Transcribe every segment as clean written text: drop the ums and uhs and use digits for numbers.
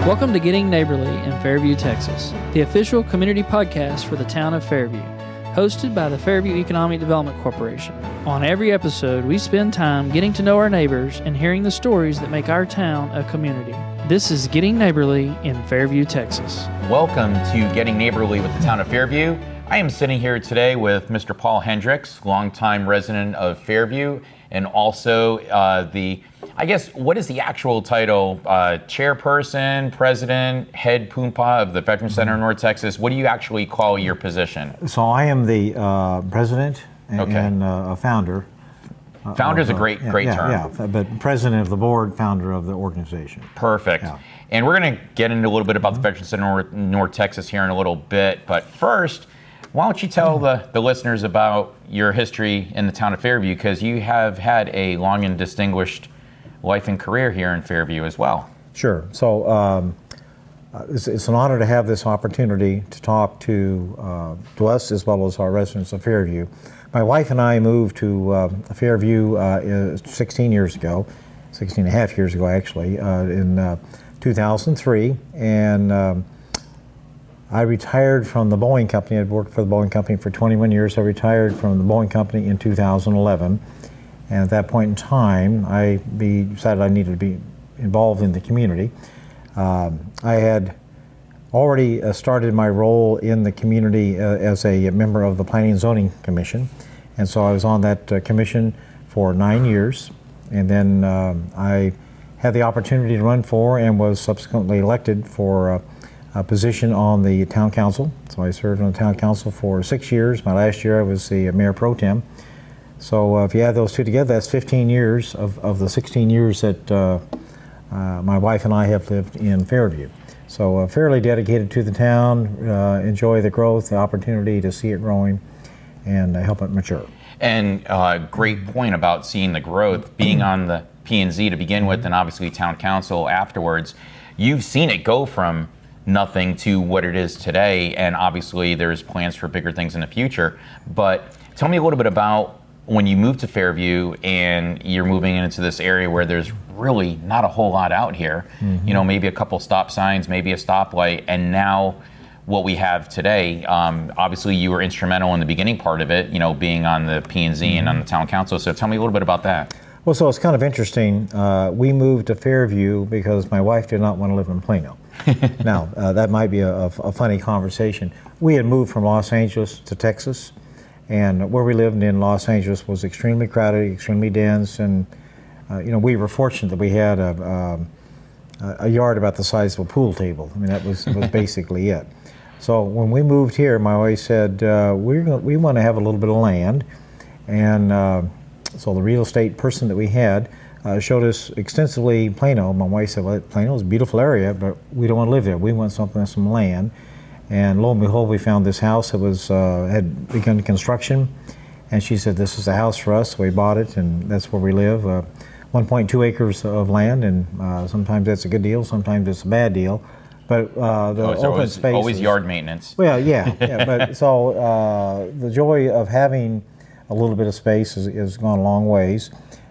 Welcome to Getting Neighborly in Fairview, Texas, the official community podcast for the town of Fairview, hosted by the Fairview Economic Development Corporation. On every episode, we spend time getting to know our neighbors and hearing the stories that make our town a community. This is Getting Neighborly in Fairview, Texas. Welcome to Getting Neighborly with the town of Fairview. I am sitting here today with Mr. Paul Hendricks, longtime resident of Fairview, and also what is the actual title? Chairperson, President, Head Poompa of the Veterans Center in North Texas. What do you actually call your position? So I am the president and a founder. Founder's a great term. Yeah, but president of the board, founder of the organization. Perfect. Yeah. And we're going to get into a little bit about the Veterans Center in North Texas here in a little bit. But first, why don't you tell the listeners about your history in the town of Fairview, because you have had a long and distinguished life and career here in Fairview as well. Sure. So it's an honor to have this opportunity to talk to us as well as our residents of Fairview. My wife and I moved to Fairview 16 years ago, 16 and a half years ago actually, in 2003, and I retired from the Boeing company. I'd worked for the Boeing company for 21 years. I retired from the Boeing company in 2011. And at that point in time, I decided I needed to be involved in the community. I had already started my role in the community as a member of the Planning and Zoning Commission. And so I was on that commission for 9 years. And then I had the opportunity to run for and was subsequently elected for a position on the town council. So I served on the town council for 6 years. My last year I was the mayor pro tem. So if you add those two together, that's 15 years of the 16 years that my wife and I have lived in Fairview. So fairly dedicated to the town, enjoy the growth, the opportunity to see it growing and help it mature. And great point about seeing the growth, being on the P&Z to begin with and obviously town council afterwards. You've seen it go from nothing to what it is today, and obviously there's plans for bigger things in the future. But tell me a little bit about when you moved to Fairview and you're moving into this area where there's really not a whole lot out here. Mm-hmm. You know, maybe a couple stop signs, maybe a stoplight, and now what we have today. Obviously you were instrumental in the beginning part of it, you know, being on the P&Z and on the town council. So tell me a little bit about that. Well, so it's kind of interesting. We moved to Fairview because my wife did not want to live in Plano. Now, that might be a funny conversation. We had moved from Los Angeles to Texas, and where we lived in Los Angeles was extremely crowded, extremely dense, and we were fortunate that we had a yard about the size of a pool table. I mean, that was basically it. So when we moved here, my wife said, we want to have a little bit of land, and so the real estate person that we had showed us extensively Plano. My wife said, well, Plano is a beautiful area, but we don't want to live there. We want something with some land. And lo and behold, we found this house that was had begun construction. And she said, this is the house for us. So we bought it, and that's where we live. 1.2 acres of land, and sometimes that's a good deal, sometimes it's a bad deal. But open space always yard maintenance. Well, yeah. But so the joy of having a little bit of space has gone a long ways.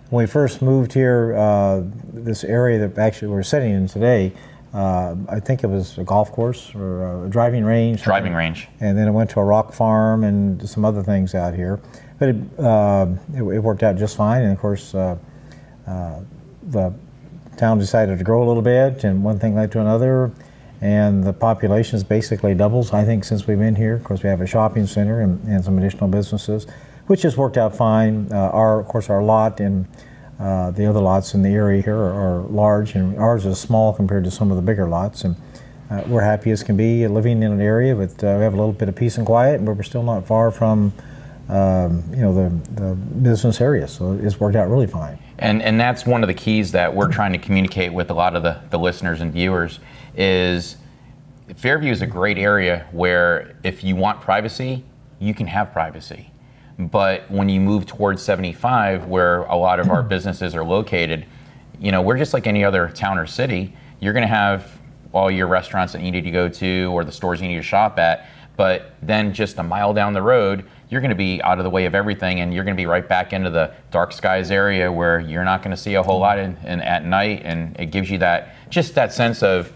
When we first moved here, this area that actually we're sitting in today, I think it was a golf course or a driving range. Driving range. And then it went to a rock farm and some other things out here. But it worked out just fine. And of course, the town decided to grow a little bit, and one thing led to another. And the population has basically doubled, I think, since we've been here. Of course, we have a shopping center and some additional businesses, which has worked out fine. Our lot and the other lots in the area here are large, and ours is small compared to some of the bigger lots. And we're happy as can be living in an area, but we have a little bit of peace and quiet, but we're still not far from the business area. So it's worked out really fine. And that's one of the keys that we're trying to communicate with a lot of the listeners and viewers is Fairview is a great area where if you want privacy, you can have privacy. But when you move towards 75, where a lot of our businesses are located, we're just like any other town or city. You're going to have all your restaurants that you need to go to or the stores you need to shop at. But then just a mile down the road, you're going to be out of the way of everything, and you're going to be right back into the dark skies area where you're not going to see a whole lot at night. And it gives you that sense of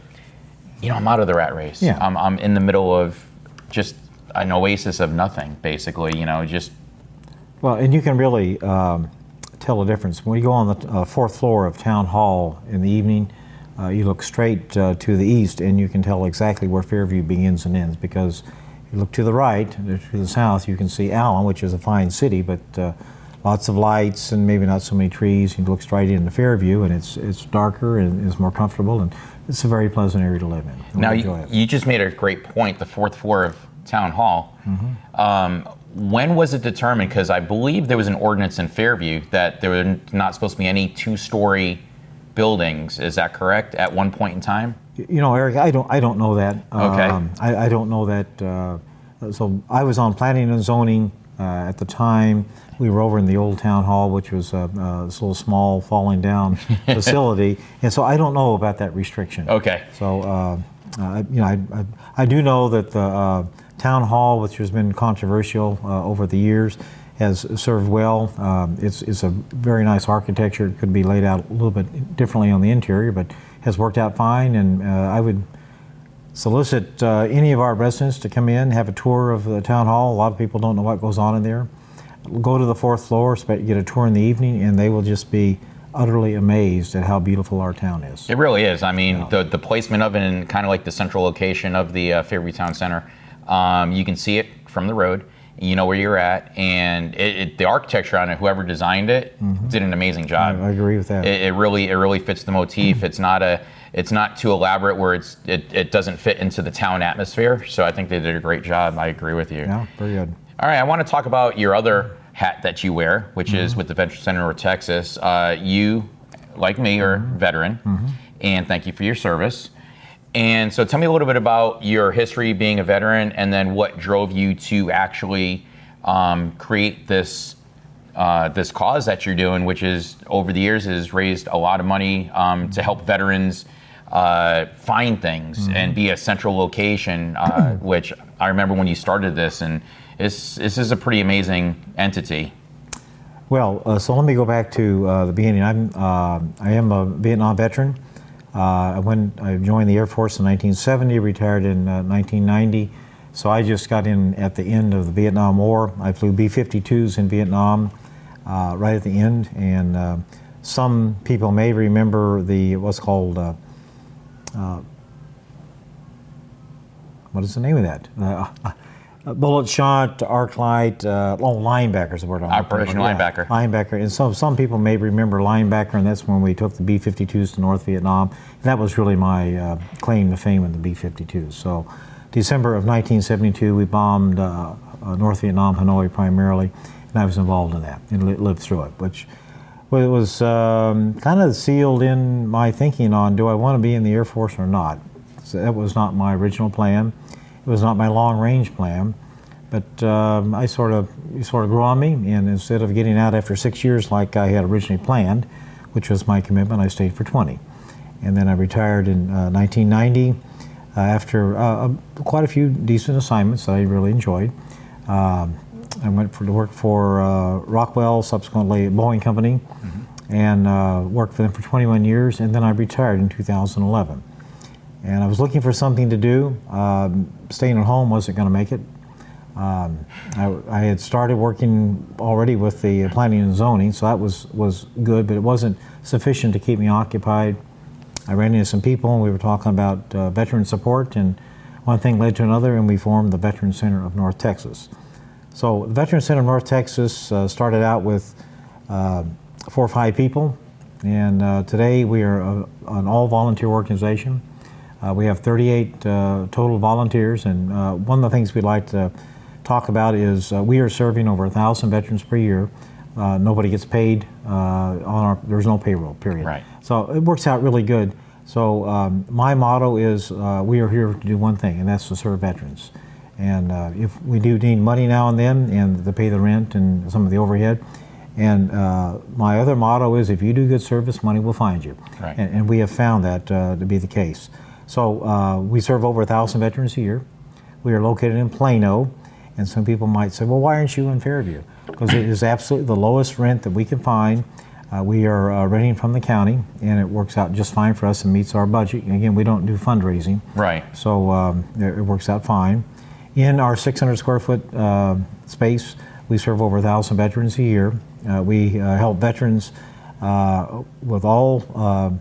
I'm out of the rat race. Yeah. I'm in the middle of just an oasis of nothing, basically. Just. Well, and you can really tell the difference. When you go on the fourth floor of Town Hall in the evening, you look straight to the east, and you can tell exactly where Fairview begins and ends, because you look to the right, to the south, you can see Allen, which is a fine city, but lots of lights and maybe not so many trees. You look straight into Fairview, and it's darker and it's more comfortable, and it's a very pleasant area to live in. Now, you just made a great point, the fourth floor of Town Hall. When was it determined? Because I believe there was an ordinance in Fairview that there were not supposed to be any two-story buildings. Is that correct? At one point in time? Eric, I don't know that. Okay. I don't know that. So I was on planning and zoning at the time. We were over in the old town hall, which was this little small falling down facility, and so I don't know about that restriction. Okay. So I do know that the town hall, which has been controversial over the years, has served well. It's a very nice architecture. It could be laid out a little bit differently on the interior, but has worked out fine. And I would solicit any of our residents to come in, have a tour of the town hall. A lot of people don't know what goes on in there. Go to the fourth floor, get a tour in the evening, and they will just be utterly amazed at how beautiful our town is. It really is. I mean, the placement of it in kind of like the central location of the Fairview Town Center, you can see it from the road. You know where you're at, and the architecture on it, whoever designed it, did an amazing job. I agree with that. It really fits the motif. It's not too elaborate where it doesn't fit into the town atmosphere. So I think they did a great job. I agree with you. Yeah, very good. All right, I want to talk about your other hat that you wear, which is with the Veteran Center of Texas. You, like me, are a veteran, and thank you for your service. And so tell me a little bit about your history being a veteran, and then what drove you to actually create this cause that you're doing, which is over the years has raised a lot of money to help veterans find things and be a central location, which I remember when you started this, and this is a pretty amazing entity. Well, so let me go back to the beginning. I am a Vietnam veteran. I joined the Air Force in 1970, retired in 1990. So I just got in at the end of the Vietnam War. I flew B-52s in Vietnam right at the end, and some people may remember what's called what is the name of that? Bullet shot, arc light, linebacker is the word I'm looking for. Operation Linebacker. Linebacker. And so some people may remember linebacker, and that's when we took the B-52s to North Vietnam. And that was really my claim to fame in the B-52s. So December of 1972, we bombed North Vietnam, Hanoi primarily, and I was involved in that and lived through it, which was kind of sealed in my thinking on, do I want to be in the Air Force or not? So that was not my original plan. It was not my long-range plan, but it sort of grew on me, and instead of getting out after 6 years like I had originally planned, which was my commitment, I stayed for 20. And then I retired in 1990 after quite a few decent assignments that I really enjoyed. I went to work for Rockwell, subsequently Boeing Company, and worked for them for 21 years, and then I retired in 2011. And I was looking for something to do. Staying at home wasn't going to make it. I had started working already with the planning and zoning, so that was good, but it wasn't sufficient to keep me occupied. I ran into some people, and we were talking about veteran support, and one thing led to another, and we formed the Veteran Center of North Texas. So the Veteran Center of North Texas started out with 4 or 5 people, and today we are an all-volunteer organization. We have 38 total volunteers, and one of the things we'd like to talk about is we are serving over 1,000 veterans per year. Nobody gets paid there's no payroll, period. Right. So it works out really good. So my motto is we are here to do one thing, and that's to serve veterans. And if we do need money now and then, and to pay the rent and some of the overhead, and my other motto is if you do good service, money will find you. Right. And we have found that to be the case. So we serve over 1,000 veterans a year. We are located in Plano, and some people might say, well, why aren't you in Fairview? Because it is absolutely the lowest rent that we can find. We are renting from the county, and it works out just fine for us and meets our budget. And again, we don't do fundraising, Right. so it works out fine. In our 600 square foot space, we serve over 1,000 veterans a year. We help veterans with a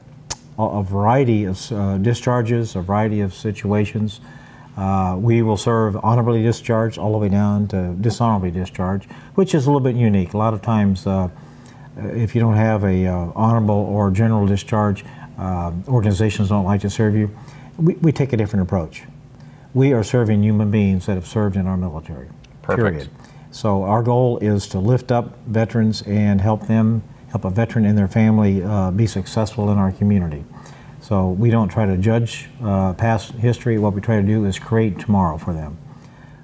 variety of discharges, a variety of situations. We will serve honorably discharged all the way down to dishonorably discharged, which is a little bit unique. A lot of times, if you don't have a honorable or general discharge, organizations don't like to serve you. We take a different approach. We are serving human beings that have served in our military. Perfect. Period. So our goal is to lift up veterans and help a veteran and their family be successful in our community. So we don't try to judge past history. What we try to do is create tomorrow for them.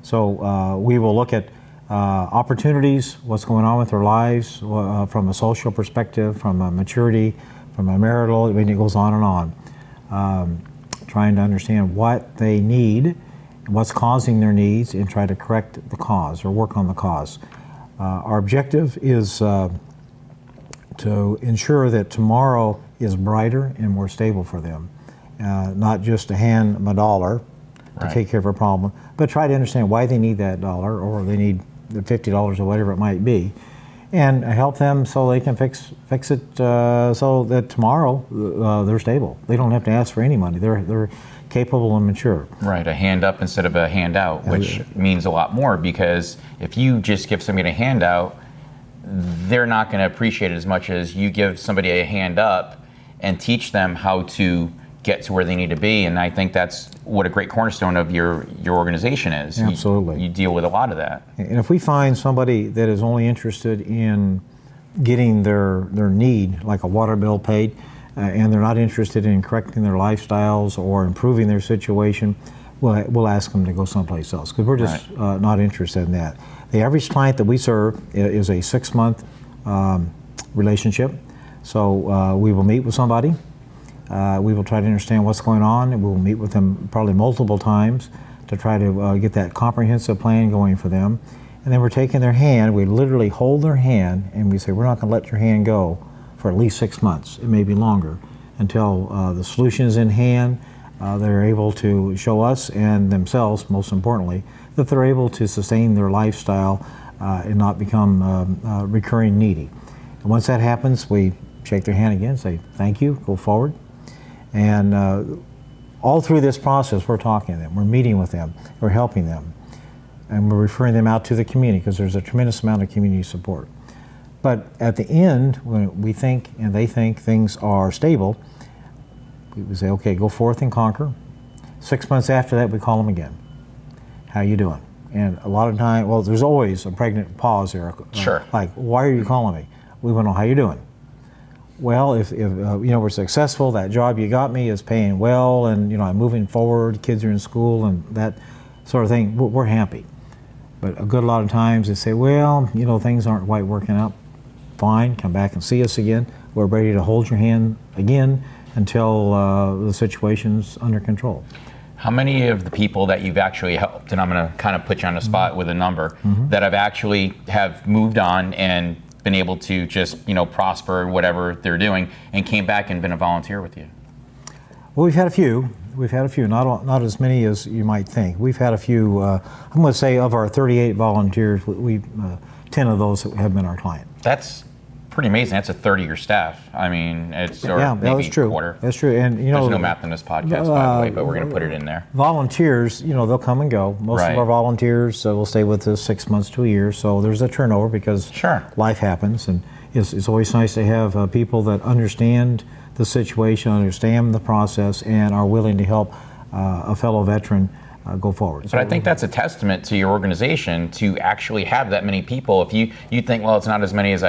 So we will look at opportunities, what's going on with their lives from a social perspective, from a maturity, from a marital, I mean, it goes on and on. Trying to understand what they need, what's causing their needs, and try to correct the cause or work on the cause. Our objective is to ensure that tomorrow is brighter and more stable for them. Not just to hand them a dollar to take care of a problem, but try to understand why they need that dollar, or they need the $50 or whatever it might be, and help them so they can fix it so that tomorrow they're stable. They don't have to ask for any money. They're capable and mature. Right, a hand up instead of a handout, which means a lot more, because if you just give somebody a handout, they're not going to appreciate it as much as you give somebody a hand up and teach them how to get to where they need to be. And I think that's what a great cornerstone of your organization is. Absolutely. You deal with a lot of that. And if we find somebody that is only interested in getting their need, like a water bill paid, and they're not interested in correcting their lifestyles or improving their situation, we'll ask them to go someplace else, because we're just not interested in that. The average client that we serve is a 6-month relationship. So we will meet with somebody. We will try to understand what's going on, and we will meet with them probably multiple times to try to get that comprehensive plan going for them. And then we're taking their hand, we literally hold their hand, and we say, we're not going to let your hand go for at least 6 months, it may be longer, until the solution is in hand. They're able to show us and themselves, most importantly, that they're able to sustain their lifestyle and not become recurring needy. And once that happens, we shake their hand again, say thank you, go forward. And all through this process, we're talking to them, we're meeting with them, we're helping them, and we're referring them out to the community, because there's a tremendous amount of community support. But at the end, when we think and they think things are stable, we say, okay, go forth and conquer. 6 months after that, we call them again. How you doing? And a lot of time, well, there's always a pregnant pause there. Sure. Like, why are you calling me? We want to know how you doing. Well, if we're successful, that job you got me is paying well, and I'm moving forward, kids are in school, and that sort of thing, we're happy. But a good lot of times they say, well, things aren't quite working out. Fine, come back and see us again. We're ready to hold your hand again until the situation's under control. How many of the people that you've actually helped, and I'm going to kind of put you on the spot with a number, that have moved on and been able to just prosper whatever they're doing, and came back and been a volunteer with you? Well, we've had a few. Not as many as you might think. We've had a few. I'm going to say of our 38 volunteers, 10 of those have been our client. That's pretty amazing. That's a third of your staff. I mean, it's that's true. Quarter. That's true. And there's no math in this podcast, by the way, but we're going to put it in there. Volunteers, they'll come and go. Most of our volunteers will stay with us 6 months to a year. So there's a turnover, because life happens, and it's always nice to have people that understand the situation, understand the process, and are willing to help a fellow veteran go forward. But I think that's a testament to your organization to actually have that many people. If you think, well, it's not as many as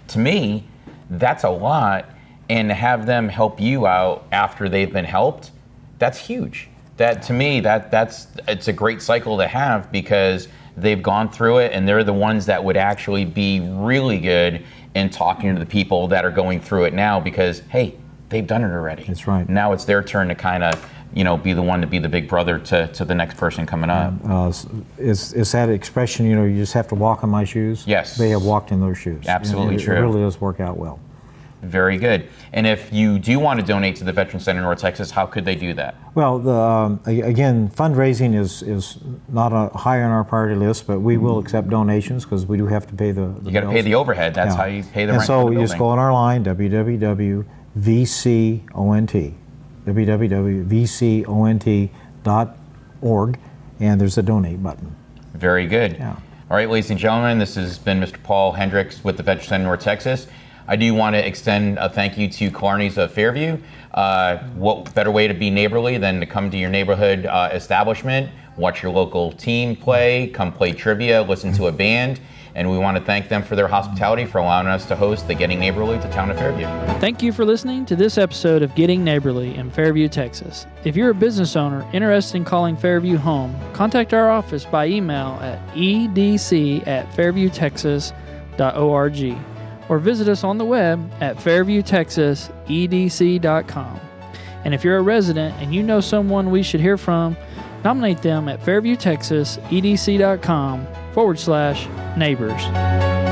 to me, that's a lot, and to have them help you out after they've been helped, that's huge. That to me, it's a great cycle to have, because they've gone through it, and they're the ones that would actually be really good in talking to the people that are going through it now, because hey, they've done it already. That's right. Now it's their turn to kind of be the one to be the big brother to the next person coming up. It's that expression, you just have to walk in my shoes. Yes. They have walked in those shoes. Absolutely true. It really does work out well. Very good. And if you do want to donate to the Veterans Center in North Texas, how could they do that? Well, again, fundraising is not high on our priority list, but we will accept donations because we do have to pay the You got to pay the overhead. That's how you pay the rent. And so for the you just building. go on our line, www.vcont.org, and there's a donate button. Very good. Yeah. All right, ladies and gentlemen, this has been Mr. Paul Hendricks with the Veterans Center North Texas. I do want to extend a thank you to Clarney's of Fairview. What better way to be neighborly than to come to your neighborhood establishment, watch your local team play, come play trivia, listen to a band, and we want to thank them for their hospitality for allowing us to host the Getting Neighborly to Town of Fairview. Thank you for listening to this episode of Getting Neighborly in Fairview, Texas. If you're a business owner interested in calling Fairview home, contact our office by email at edc@fairviewtexas.org or visit us on the web at fairviewtexasedc.com. And if you're a resident and you know someone we should hear from, nominate them at fairviewtexasedc.com/neighbors.